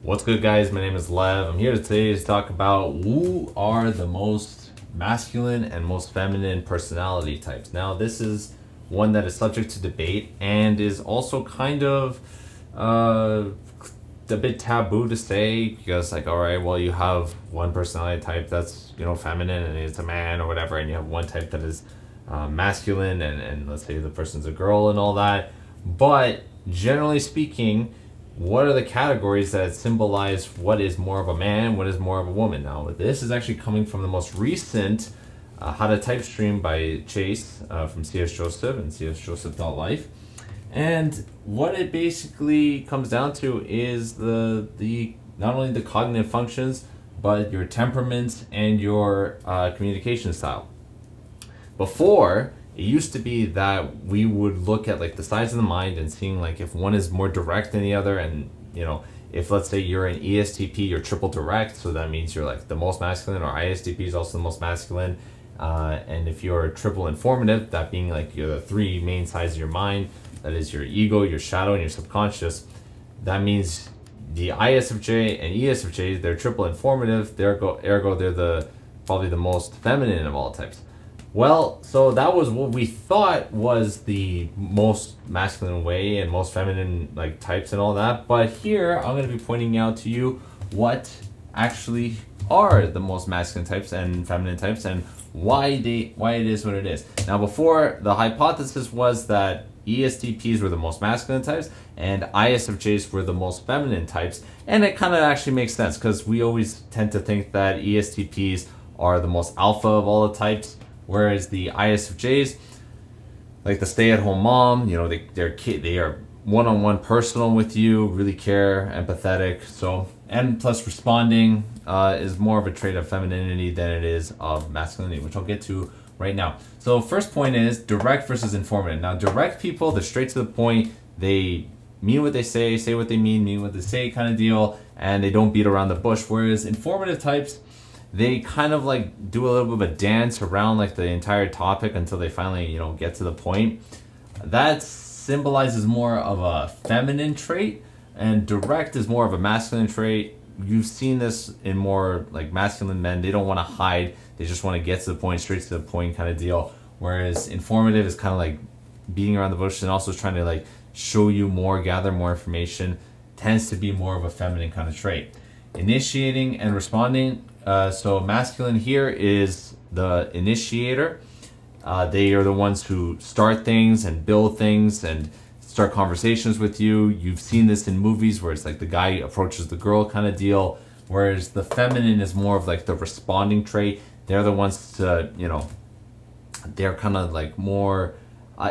What's good, guys? My name is Lev. I'm here today to talk about who are the most masculine and most feminine personality types. Now, this is one that is subject to debate and is also kind of a bit taboo to say because, like, all right, well, you have one personality type that's feminine and it's a man or whatever, and you have one type that is masculine and let's say the person's a girl and all that. But generally speaking, what are the categories that symbolize what is more of a man, what is more of a woman? Now, this is actually coming from the most recent How to Type stream by Chase from C.S. Joseph and csjoseph.life. And what it basically comes down to is the not only the cognitive functions, but your temperaments and your communication style. Before, it used to be that we would look at like the size of the mind and seeing like if one is more direct than the other, and if let's say you're an ESTP, you're triple direct, so that means you're like the most masculine, or ISTP is also the most masculine, and if you're triple informative, that being like you're the three main sides of your mind, that is your ego, your shadow, and your subconscious, that means the ISFJ and ESFJ, they're triple informative, ergo they're probably the most feminine of all types. Well, so that was what we thought was the most masculine way and most feminine like types and all that. But here I'm going to be pointing out to you what actually are the most masculine types and feminine types and why it is what it is. Now, before, the hypothesis was that ESTPs were the most masculine types and ISFJs were the most feminine types, and it kind of actually makes sense because we always tend to think that ESTPs are the most alpha of all the types. Whereas the ISFJs, like the stay-at-home mom, they are one-on-one personal with you, really care, empathetic. So, and plus responding is more of a trait of femininity than it is of masculinity, which I'll get to right now. So first point is direct versus informative. Now, direct people, they're straight to the point. They mean what they say what they mean what they say kind of deal, and they don't beat around the bush. Whereas informative types, they kind of like do a little bit of a dance around like the entire topic until they finally, get to the point. That symbolizes more of a feminine trait, and direct is more of a masculine trait. You've seen this in more like masculine men. They don't want to hide. They just want to get to the point, straight to the point kind of deal. Whereas informative is kind of like beating around the bush and also trying to like show you more, gather more information, tends to be more of a feminine kind of trait. Initiating and responding. So masculine here is the initiator. They are the ones who start things and build things and start conversations with you. You've seen this in movies where it's like the guy approaches the girl kind of deal. Whereas the feminine is more of like the responding trait. They're the ones to, they're kind of like more,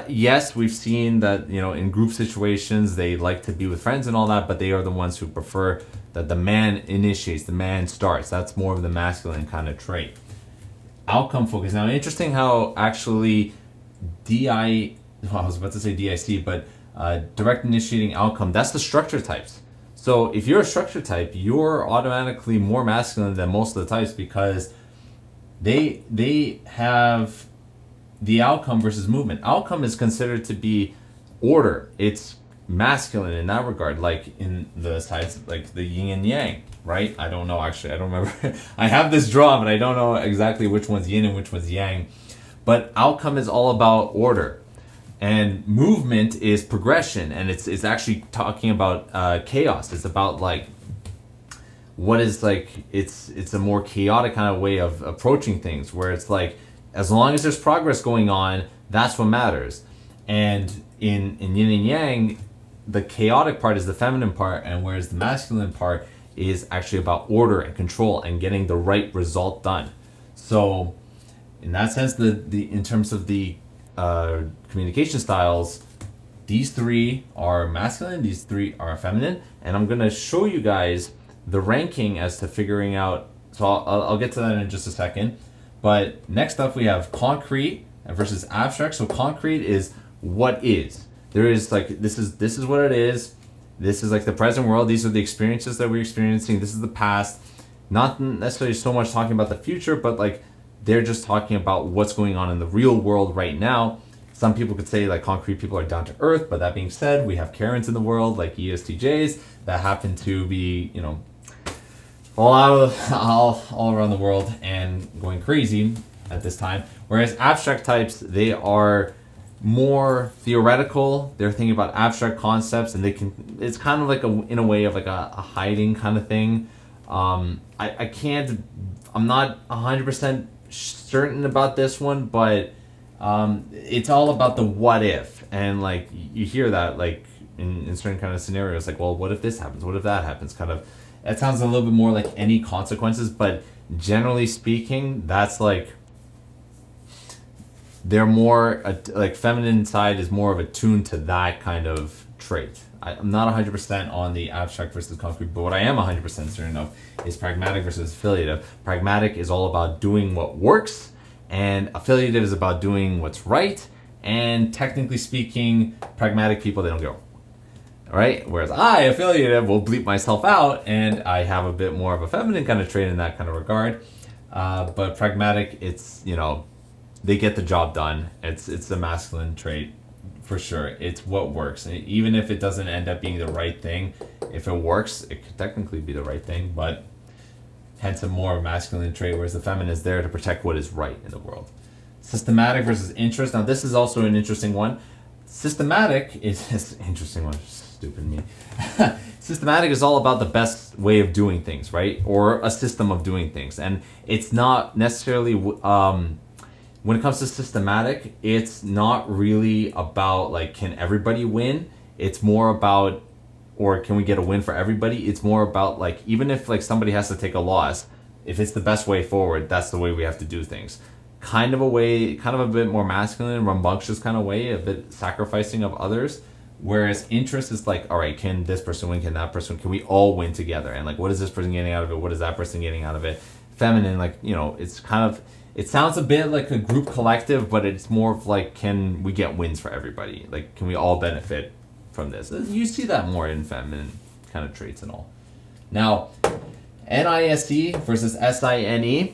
yes, we've seen that, in group situations, they like to be with friends and all that, but they are the ones who prefer that the man initiates, the man starts. That's more of the masculine kind of trait. Outcome focus. Now, interesting how actually I was about to say DIC, but direct initiating outcome, that's the structure types. So if you're a structure type, you're automatically more masculine than most of the types because they have the outcome versus movement. Outcome is considered to be order. It's masculine in that regard, like in the sides, like the yin and yang, right? I don't know, actually, I don't remember. I have this drawn, but I don't know exactly which one's yin and which one's yang. But outcome is all about order, and movement is progression, and it's actually talking about chaos. It's about like what is like it's a more chaotic kind of way of approaching things, where it's like as long as there's progress going on, that's what matters. And in yin and yang, the chaotic part is the feminine part, and whereas the masculine part is actually about order and control and getting the right result done. So in that sense, in terms of the communication styles, these three are masculine, these three are feminine, and I'm going to show you guys the ranking as to figuring out, so I'll get to that in just a second. But next up we have concrete versus abstract. So concrete is what is. There is like, this is what it is. This is like the present world. These are the experiences that we're experiencing. This is the past. Not necessarily so much talking about the future, but like they're just talking about what's going on in the real world right now. Some people could say like concrete people are down to earth, but that being said, we have Karens in the world like ESTJs that happen to be, you know, all around the world and going crazy at this time. Whereas abstract types, they are more theoretical. They're thinking about abstract concepts, and it's kind of like in a way of like a hiding kind of thing. I'm not 100% certain about this one, but it's all about the what if. And like you hear that like in certain kind of scenarios, like, well, what if this happens? What if that happens? Kind of, it sounds a little bit more like any consequences, but generally speaking, that's like, they're more like feminine side is more of attuned to that kind of trait. I'm not 100% on the abstract versus concrete, but what I am 100% certain of is pragmatic versus affiliative. Pragmatic is all about doing what works, and affiliative is about doing what's right. And technically speaking, pragmatic people, they don't go. All right? Whereas I, affiliative, will bleep myself out, and I have a bit more of a feminine kind of trait in that kind of regard. But pragmatic, it's, you know, they get the job done. It's a masculine trait for sure. It's what works. And even if it doesn't end up being the right thing, if it works, it could technically be the right thing, but hence a more masculine trait, whereas the feminine is there to protect what is right in the world. Systematic versus interest. Now this is also an interesting one. Systematic is interesting one. Stupid me. Systematic is all about the best way of doing things, right? Or a system of doing things. And it's not necessarily when it comes to systematic, it's not really about like, can everybody win? It's more about, or can we get a win for everybody? It's more about like, even if like somebody has to take a loss, if it's the best way forward, that's the way we have to do things. Kind of a way, kind of a bit more masculine, rambunctious kind of way, a bit sacrificing of others. Whereas interest is like, all right, can this person win? Can that person? Can we all win together? And like, what is this person getting out of it? What is that person getting out of it? Feminine, like, you know, it's kind of, it sounds a bit like a group collective, but it's more of like, can we get wins for everybody? Like, can we all benefit from this? You see that more in feminine kind of traits and all. Now, NISE versus SINE.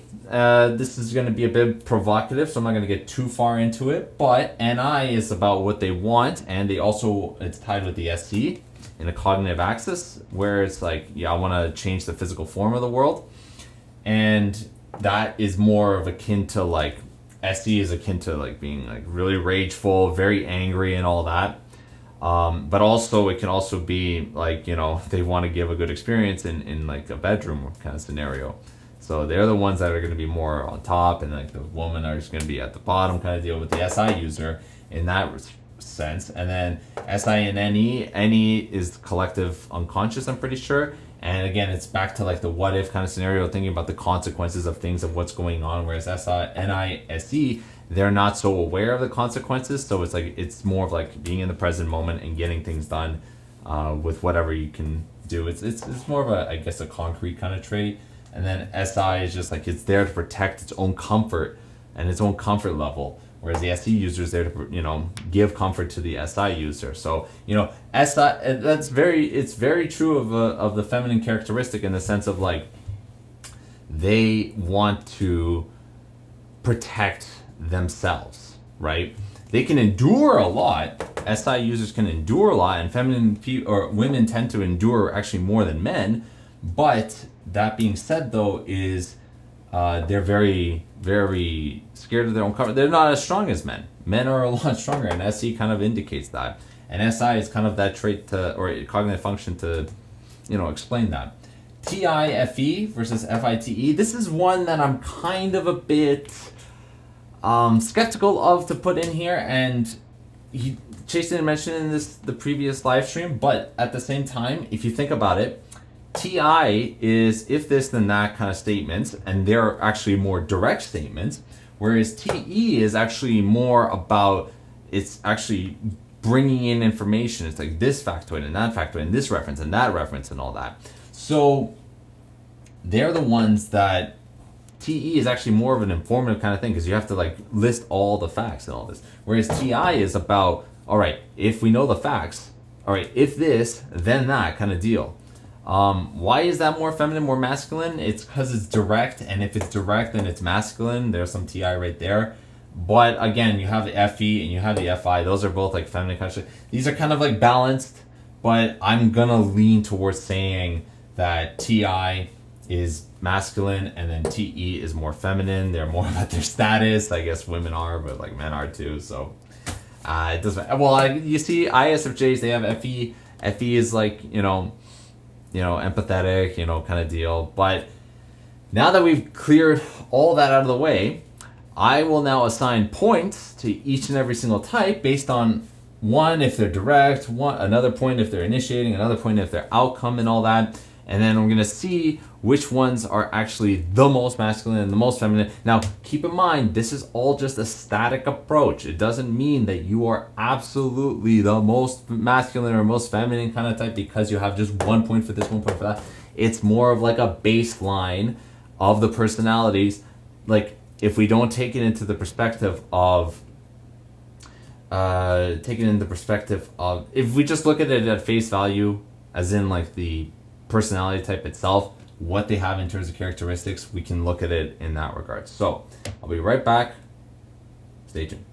This is going to be a bit provocative, so I'm not going to get too far into it. But NI is about what they want, and they also, it's tied with the SC in a cognitive axis, where it's like, yeah, I want to change the physical form of the world. And that is more of akin to like, SC is akin to like being like really rageful, very angry and all that. But also it can also be like, you know, they want to give a good experience in like a bedroom kind of scenario. So they're the ones that are going to be more on top, and like the women are just going to be at the bottom kind of deal with the SI user in that sense. And then SI and NE is collective unconscious, I'm pretty sure. And again, it's back to like the what if kind of scenario, thinking about the consequences of things, of what's going on. Whereas NISE, they're not so aware of the consequences. So it's like, it's more of like being in the present moment and getting things done with whatever you can do. It's more of a, I guess, a concrete kind of trait. And then SI is just like, it's there to protect its own comfort and its own comfort level. Whereas the SE user is there to, you know, give comfort to the SI user. So, you know, SI, it's very true of the feminine characteristic, in the sense of like, they want to protect themselves, right? They can endure a lot. SI users can endure a lot, and feminine or women tend to endure actually more than men. But that being said, though, is they're very, very scared of their own comfort. They're not as strong as men. Men are a lot stronger, and SE kind of indicates that. And SI is kind of that trait to, or cognitive function to, you know, explain that. TIFE versus FITE. This is one that I'm kind of a bit skeptical of to put in here, and Chase didn't mention it in the previous live stream, but at the same time, if you think about it, TI is if this then that kind of statements, and they're actually more direct statements, whereas TE is actually more about, it's actually bringing in information. It's like this factoid and that factoid and this reference and that reference and all that. So they're the ones that, TE is actually more of an informative kind of thing, because you have to like list all the facts and all this. Whereas TI is about, all right, if we know the facts, all right, if this, then that kind of deal. Why is that more feminine, more masculine? It's because it's direct, and if it's direct, then it's masculine. There's some TI right there. But again, you have the FE and you have the FI. Those are both like feminine kind of shit. These are kind of like balanced, but I'm gonna lean towards saying that TI is masculine and then TE is more feminine. They're more about their status. I guess women are, but like men are too. So it doesn't. Well, you see, ISFJs, they have FE. FE is like empathetic, kind of deal. But now that we've cleared all that out of the way, I will now assign points to each and every single type based on one if they're direct, another point if they're initiating, another point if they're outcome and all that. And then I'm gonna see which ones are actually the most masculine and the most feminine. Now, keep in mind, this is all just a static approach. It doesn't mean that you are absolutely the most masculine or most feminine kind of type because you have just 1 point for this, 1 point for that. It's more of like a baseline of the personalities. Like, if we don't take it into the perspective of if we just look at it at face value, as in like the personality type itself, what they have in terms of characteristics, we can look at it in that regard. So I'll be right back. Stay tuned.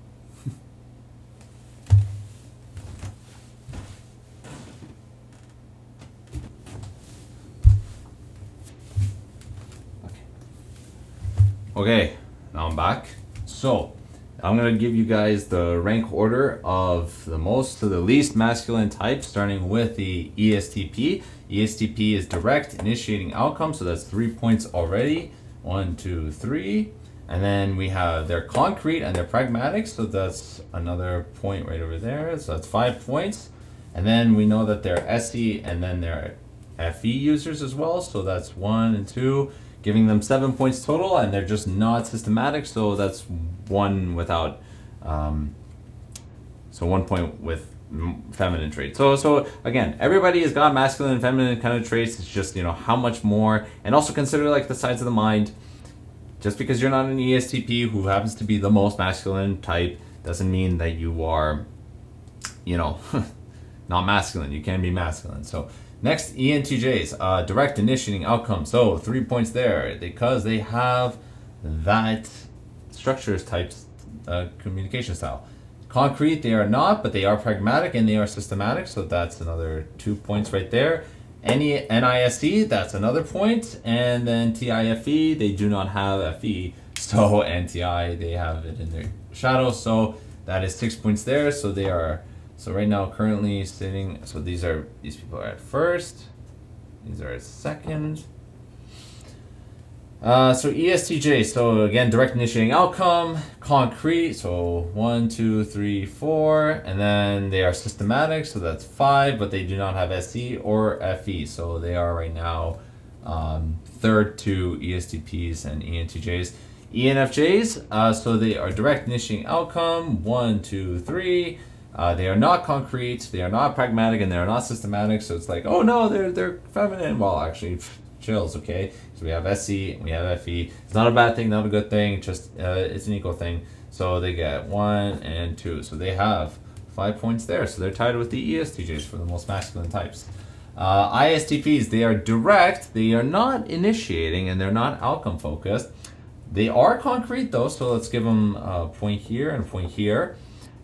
Okay, now I'm back. So I'm gonna give you guys the rank order of the most to the least masculine type, starting with the ESTP. ESTP is direct, initiating outcome, so that's 3 points already. 1, 2, 3. And then we have their concrete and their pragmatic, so that's another point right over there. So that's 5 points. And then we know that they're SE and then they're FE users as well, so that's 1 and 2. Giving them 7 points total, and they're just not systematic, so that's 1 without, so 1 point with feminine traits. So again, everybody has got masculine and feminine kind of traits. It's just, how much more, and also consider like the sides of the mind. Just because you're not an ESTP who happens to be the most masculine type doesn't mean that you are, not masculine. You can be masculine. So next, ENTJs, direct, initiating, outcome. So 3 points there because they have that structures types communication style. Concrete, they are not, but they are pragmatic and they are systematic. So that's another 2 points right there. NISE, that's another point. And then TIFE, they do not have FE. So NTI, they have it in their shadow. So that is 6 points there. So they are, so right now currently sitting, so these people are at first, these are at second. So ESTJ, so again, direct, initiating, outcome, concrete, so 1, 2, 3, 4, and then they are systematic, so that's 5, but they do not have SE or FE, so they are right now third to ESTPs and ENTJs. ENFJs, so they are direct, initiating, outcome, 1, 2, 3. They are not concrete, they are not pragmatic, and they are not systematic, so it's like, oh no, they're feminine. Well, actually, chills, okay? So we have SC, we have FE. It's not a bad thing, not a good thing, just it's an equal thing. So they get 1 and 2. So they have 5 points there. So they're tied with the ESTJs for the most masculine types. ISTPs, they are direct, they are not initiating, and they're not outcome focused. They are concrete though, so let's give them a point here and a point here.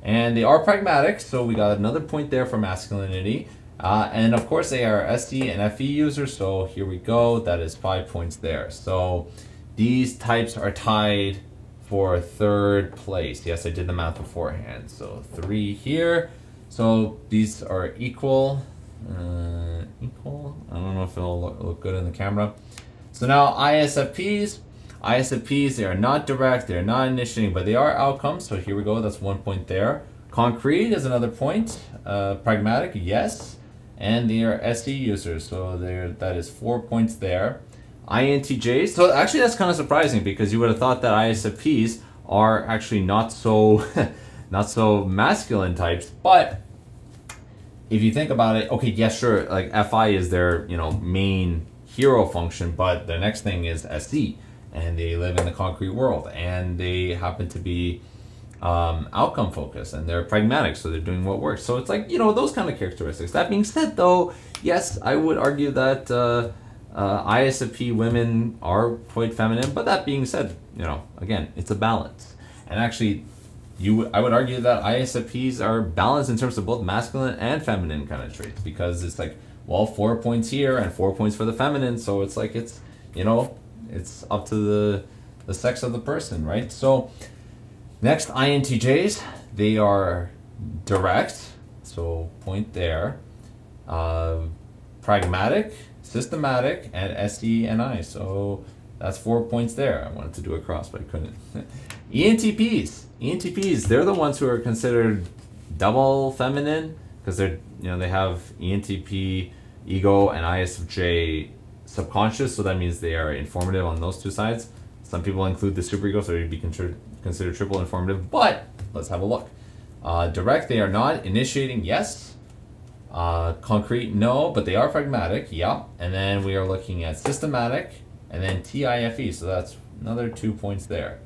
And they are pragmatic, so we got another point there for masculinity. And of course they are SE and FE users, so here we go, that is 5 points there. So these types are tied for third place. Yes, I did the math beforehand. So 3 here. So these are equal. I don't know if it'll look good in the camera. So now ISFPs. ISFPs, they are not direct, they are not initiating, but they are outcomes. So here we go, that's 1 point there. Concrete is another point. Pragmatic, yes. And they are SE users, so that is 4 points there. INTJs, so actually that's kind of surprising because you would have thought that ISFPs are actually not so not so masculine types, but if you think about it, okay, yeah, sure, like FI is their main hero function, but the next thing is SE, and they live in the concrete world, and they happen to be outcome focused, and they're pragmatic, so they're doing what works. So it's like, those kind of characteristics. That being said, though, yes, I would argue that ISFP women are quite feminine, but that being said, again, it's a balance. And actually, I would argue that ISFPs are balanced in terms of both masculine and feminine kind of traits, because it's like, well, 4 points here and 4 points for the feminine, so it's like it's it's up to the sex of the person, right? So next, INTJs, they are direct, so point there. Pragmatic, systematic, and SENI. So that's 4 points there. I wanted to do a cross, but I couldn't. ENTPs, they're the ones who are considered double feminine, because they have ENTP ego and ISFJ subconscious, so that means they are informative on those two sides. Some people include the superego, so you'd be considered triple informative, but let's have a look. Direct, they are not. Initiating, yes. Concrete, no, but they are pragmatic, yeah. And then we are looking at systematic, and then TIFE, so that's another 2 points there.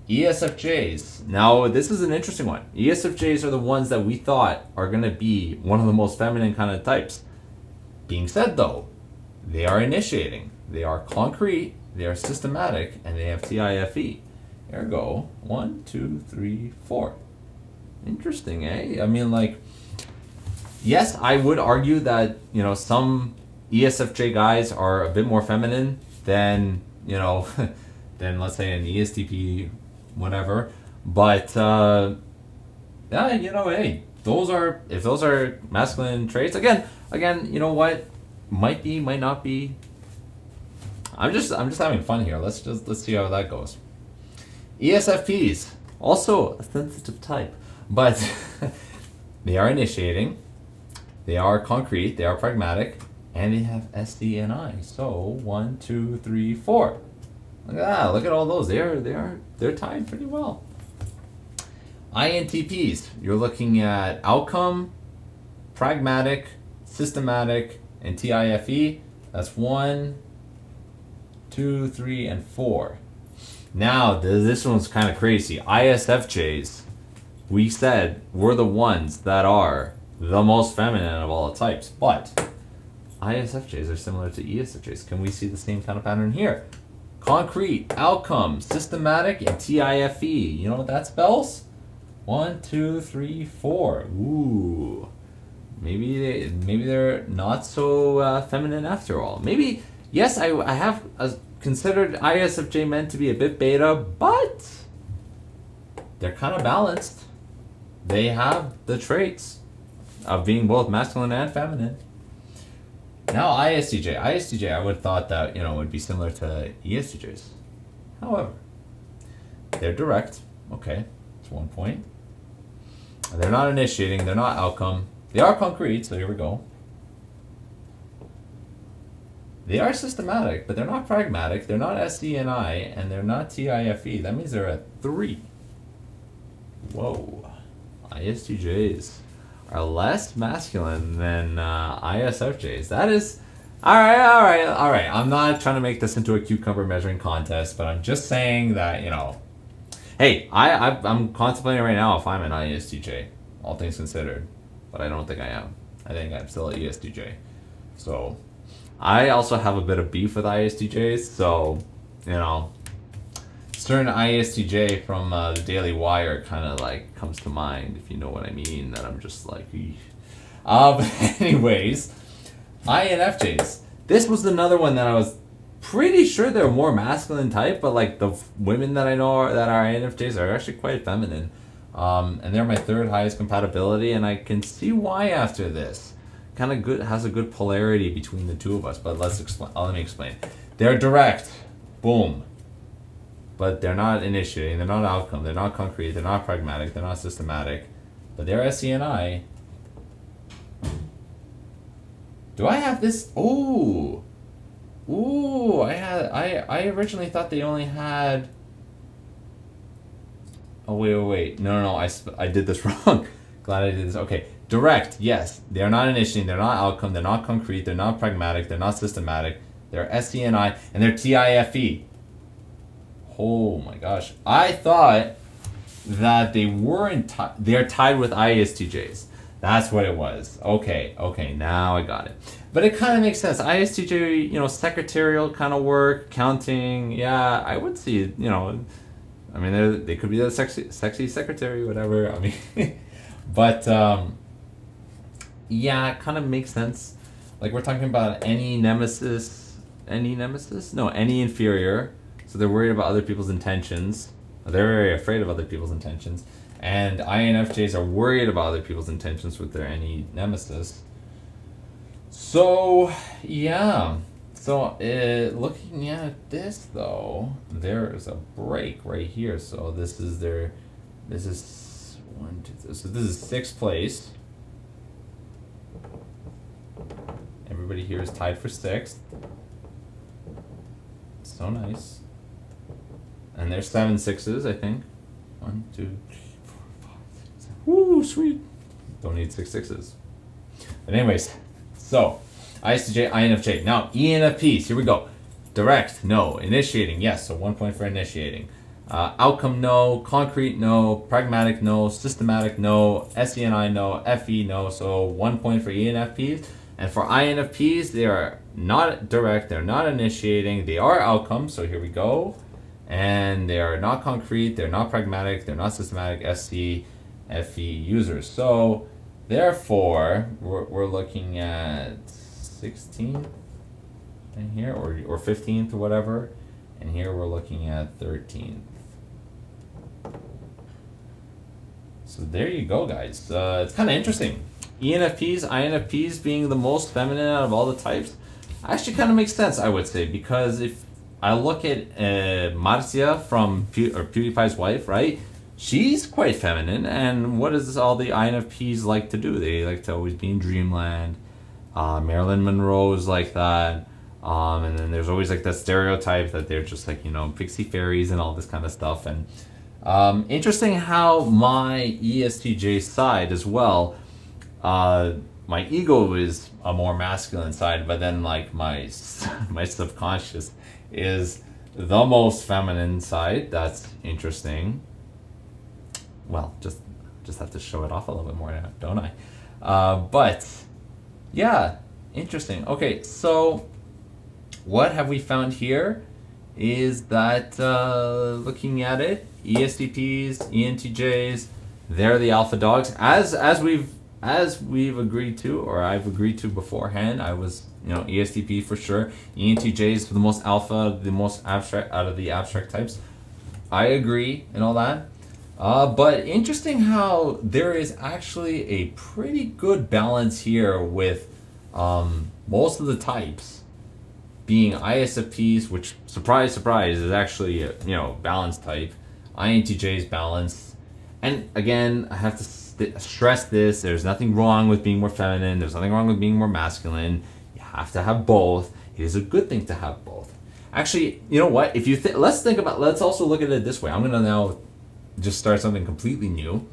ESFJs, now this is an interesting one. ESFJs are the ones that we thought are going to be one of the most feminine kind of types. Being said though, they are initiating, they are concrete, they are systematic, and they have TIFE. Ergo, 1, 2, 3, 4. Interesting, eh? I mean, like, yes, I would argue that, some ESFJ guys are a bit more feminine than, than let's say an ESTP, whatever. But, yeah, hey, if those are masculine traits, again, you know what? Might be, might not be. I'm just having fun here. Let's see how that goes. ESFPs, also a sensitive type, but they are initiating, they are concrete, they are pragmatic, and they have SDNI. So 1, 2, 3, 4. Look at that. Look at all those. They're tied pretty well. INTPs, you're looking at outcome, pragmatic, systematic, and TIFE. That's 1, 2, 3, and 4. Now, this one's kind of crazy. ISFJs, we said, were the ones that are the most feminine of all the types, but ISFJs are similar to ESFJs. Can we see the same kind of pattern here? Concrete, outcome, systematic, and TIFE. You know what that spells? 1, 2, 3, 4. Ooh. Maybe they're not so feminine after all. Maybe, yes, I have considered ISFJ men to be a bit beta, but they're kind of balanced. They have the traits of being both masculine and feminine. Now ISTJ, I would have thought that, would be similar to ESTJs. However, they're direct. Okay, that's 1 point. They're not initiating, they're not outcome. They are concrete, so here we go. They are systematic, but they're not pragmatic, they're not SDNI, and they're not TIFE. That means they're at 3. Whoa. ISTJs are less masculine than ISFJs. That is... Alright. I'm not trying to make this into a cucumber measuring contest, but I'm just saying that, Hey, I'm contemplating right now if I'm an ISTJ, all things considered. But I don't think I am. I think I'm still an ESTJ. So... I also have a bit of beef with ISTJs, so, certain ISTJ from the Daily Wire kind of like comes to mind, if you know what I mean, that I'm just like, but anyways, INFJs. This was another one that I was pretty sure they're more masculine type, but like the women that I know that are INFJs are actually quite feminine. And they're my third highest compatibility, and I can see why after this. Kind of good, has a good polarity between the two of us, but let me explain. They're direct, boom, but they're not initiating, they're not outcome, they're not concrete, they're not pragmatic, they're not systematic, but they're SCNI. Do I have this? I originally thought they only had. Oh wait, no, I did this wrong. Glad I did this. Okay. Direct, yes. They're not initiating, they're not outcome, they're not concrete, they're not pragmatic, they're not systematic, they're SCNI, and they're TIFE. Oh my gosh. I thought that they weren't, they're tied with ISTJs. That's what it was. Okay, now I got it. But it kind of makes sense. ISTJ, secretarial kind of work, counting, yeah, I would see, I mean, they could be the sexy secretary, whatever. I mean, but yeah, it kind of makes sense. Like we're talking about any nemesis, no, any inferior. So they're worried about other people's intentions. They're very afraid of other people's intentions. And INFJs are worried about other people's intentions with their any nemesis. So, yeah. So, looking at this, though, there is a break right here. So, this is 1, 2, 3. So, this is 6th place. Everybody here is tied for 6th. So nice. And there's 7 6s, I think. 1, 2, 3, 4, 5, 6, 7. Woo, sweet. Don't need 6 6s. But anyways, so ISTJ, INFJ. Now ENFPs. Here we go. Direct, no. Initiating, yes. So 1 point for initiating. Outcome, no. Concrete, no. Pragmatic, no. Systematic, no. SENI, no. FE, no. So 1 point for ENFPs. And for INFPs, they are not direct. They're not initiating. They are outcome. So here we go. And they are not concrete, they're not pragmatic, they're not systematic SC, FE users. So therefore, we're looking at 16th in here, or 15th or whatever. And here we're looking at 13th. So there you go, guys. It's kind of interesting. ENFPs, INFPs being the most feminine out of all the types actually kind of makes sense, I would say, because if I look at Marcia from PewDiePie's wife, right? She's quite feminine, and what does all the INFPs like to do? They like to always be in dreamland. Marilyn Monroe is like that. And then there's always like that stereotype that they're just like, pixie fairies and all this kind of stuff. And interesting how my ESTJ side as well, my ego is a more masculine side, but then like my subconscious is the most feminine side. That's interesting. Well, just have to show it off a little bit more now, don't I? But yeah, interesting. Okay, so what have we found here is that looking at it, ESTPs, ENTJs, they're the alpha dogs. As we've agreed to, or I've agreed to beforehand, I was ESTP for sure. ENTJs for the most alpha, the most abstract out of the abstract types. I agree and all that. But interesting how there is actually a pretty good balance here with most of the types being ISFPs, which surprise is actually a balanced type. INTJs balanced, and again I have to stress this: there's nothing wrong with being more feminine. There's nothing wrong with being more masculine. Have to have both. It is a good thing to have both. Actually, you know what? If you let's also look at it this way. I'm gonna now just start something completely new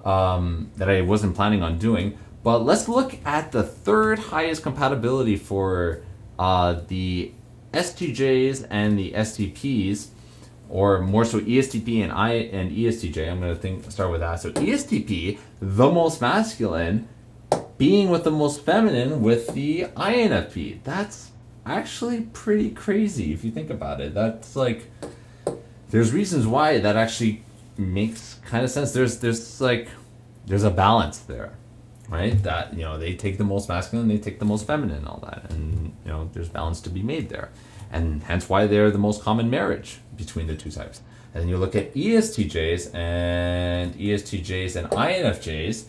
that I wasn't planning on doing. But let's look at the third highest compatibility for the STJs and the STPs, or more so ESTP and ESTJ. I'm gonna start with that. So ESTP, the most masculine, being with the most feminine with the INFP. That's actually pretty crazy if you think about it. That's like, there's reasons why that actually makes kind of sense. There's a balance there, right? That they take the most masculine, they take the most feminine, and all that, and there's balance to be made there, and hence why they're the most common marriage between the two types. And then you look at ESTJs and INFJs.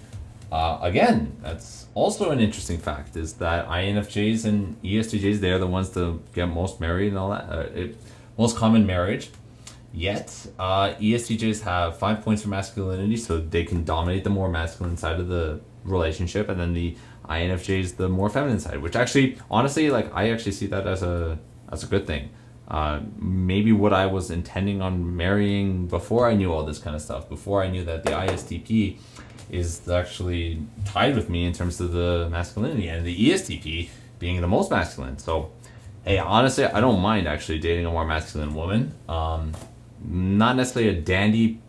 Again, that's also an interesting fact, is that INFJs and ESTJs, they're the ones that get most married and all that, most common marriage. Yet, ESTJs have 5 points for masculinity, so they can dominate the more masculine side of the relationship, and then the INFJs, the more feminine side, which actually, honestly, I actually see that as a good thing. Maybe what I was intending on marrying before I knew all this kind of stuff, before I knew that the ISTP is actually tied with me in terms of the masculinity, and the ESTP being the most masculine. So, hey, honestly, I don't mind actually dating a more masculine woman. Not necessarily a dandy,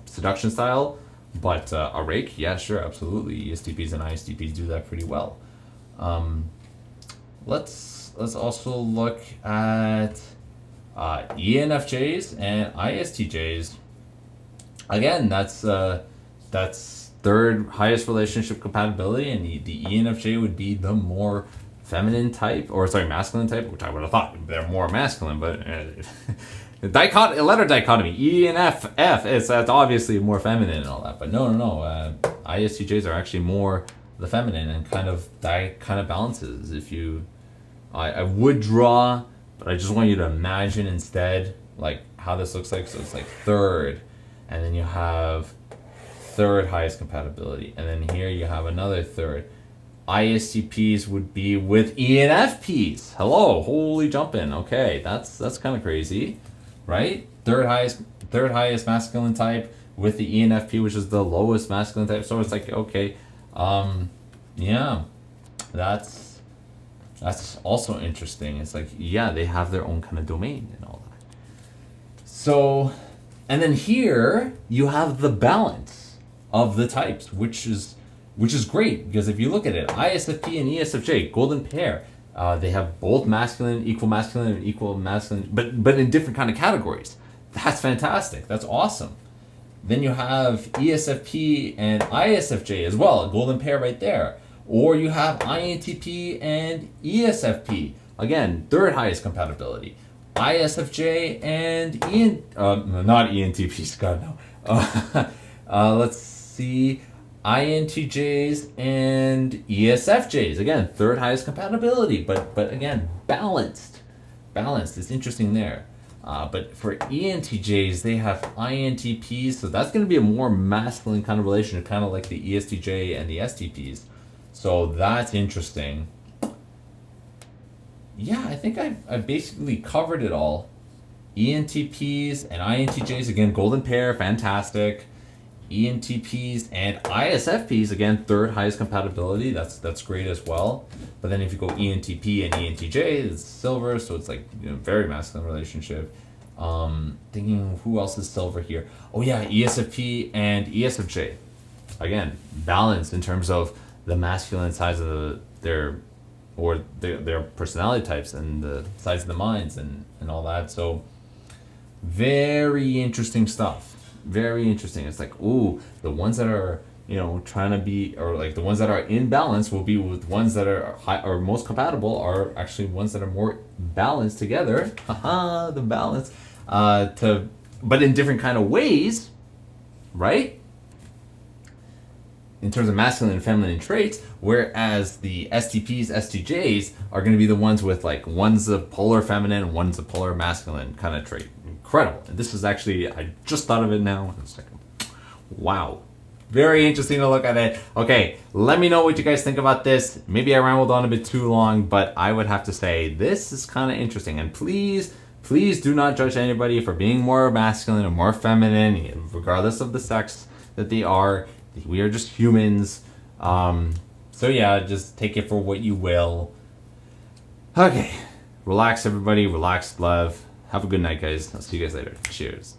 seduction style, but a rake, yeah, sure, absolutely. ESTPs and ISTPs do that pretty well. Let's also look at ENFJs and ISTJs. Again, that's third highest relationship compatibility, and the ENFJ would be the more feminine type, or sorry, masculine type, which I would have thought they're more masculine, but letter dichotomy, E and F, that's obviously more feminine and all that, but no. ISTJs are actually more the feminine, and that kind of balances. If you, I would draw, but I just want you to imagine instead like how this looks like. So it's like third, and then you have third highest compatibility, and then here you have another third. ISTPs would be with ENFPs. Hello, holy jumping. Okay, that's kind of crazy, right? Third highest masculine type with the ENFP, which is the lowest masculine type. So it's like, okay, yeah, that's also interesting. It's like, yeah, they have their own kind of domain and all that. So, and then here you have the balance of the types, which is great, because if you look at it, ISFP and ESFJ, golden pair, they have both masculine, equal masculine, but in different kind of categories. That's fantastic. That's awesome. Then you have ESFP and ISFJ as well, a golden pair right there. Or you have INTP and ESFP. Again, third highest compatibility. ISFJ and not ENTPs, God no. Let's see, INTJs and ESFJs. Again, third highest compatibility, but again, balanced. It's interesting there. But for ENTJs, they have INTPs, so that's going to be a more masculine kind of relationship, kind of like the ESTJ and the STPs. So that's interesting. Yeah, I think I basically covered it all. ENTPs and INTJs, again, golden pair, fantastic. ENTPs and ISFPs, again, third highest compatibility. That's great as well. But then if you go ENTP and ENTJ, it's silver, so it's like, very masculine relationship. Thinking who else is silver here? Oh yeah, ESFP and ESFJ. Again, balanced in terms of the masculine sides of their personality types and the size of the minds and all that. So very interesting stuff. Very interesting. It's like, ooh, the ones that are, trying to be, or like the ones that are in balance will be with ones that are high or most compatible are actually ones that are more balanced together. Haha, the balance. But in different kind of ways, right? In terms of masculine and feminine traits, whereas the STPs, STJs are going to be the ones with like one's a polar feminine, one's a polar masculine kind of trait. Incredible. And this is actually, I just thought of it now. It's like, wow. Very interesting to look at it. Okay, let me know what you guys think about this. Maybe I rambled on a bit too long, but I would have to say this is kind of interesting. And please do not judge anybody for being more masculine or more feminine, regardless of the sex that they are. We are just humans. So yeah, just take it for what you will. Okay, relax everybody, relax, love. Have a good night, guys. I'll see you guys later. Cheers.